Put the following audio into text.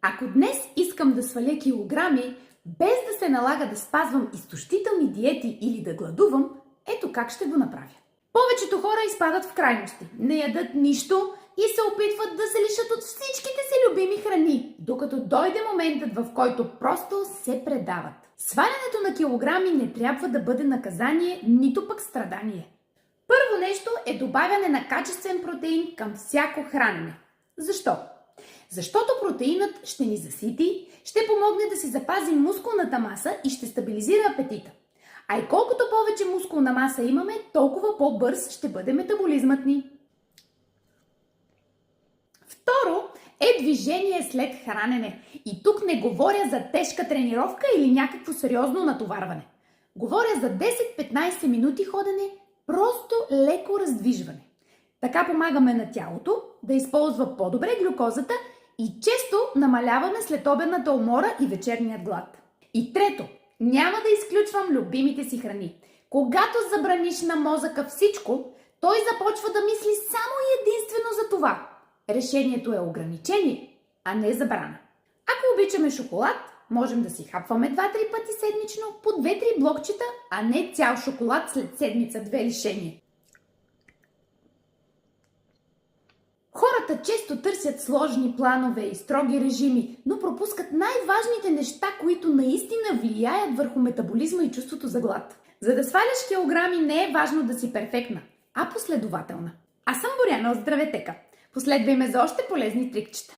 Ако днес искам да сваля килограми, без да се налага да спазвам изтощителни диети или да гладувам, ето как ще го направя. Повечето хора изпадат в крайности. Не ядат нищо и се опитват да се лишат от всичките си любими храни, докато дойде моментът, в който просто се предават. Свалянето на килограми не трябва да бъде наказание, нито пък страдание. Първо нещо е добавяне на качествен протеин към всяко хранене. Защо? Защото протеинът ще ни засити, ще помогне да си запазим мускулната маса и ще стабилизира апетита. А и колкото повече мускулна маса имаме, толкова по-бърз ще бъде метаболизмът ни. Второ е движение след хранене. И тук не говоря за тежка тренировка или някакво сериозно натоварване. Говоря за 10-15 минути ходене, просто леко раздвижване. Така помагаме на тялото да използва по-добре глюкозата и често намаляваме следобедната умора и вечерният глад. И трето, няма да изключвам любимите си храни. Когато забраниш на мозъка всичко, той започва да мисли само и единствено за това. Решението е ограничение, а не забрана. Ако обичаме шоколад, можем да си хапваме 2-3 пъти седмично по 2-3 блокчета, а не цял шоколад след седмица-две лишение. Хората често търсят сложни планове и строги режими, но пропускат най-важните неща, които наистина влияят върху метаболизма и чувството за глад. За да сваляш килограми не е важно да си перфектна, а последователна. Аз съм Боряна от Здраветека. Последвай ме за още полезни трикчета.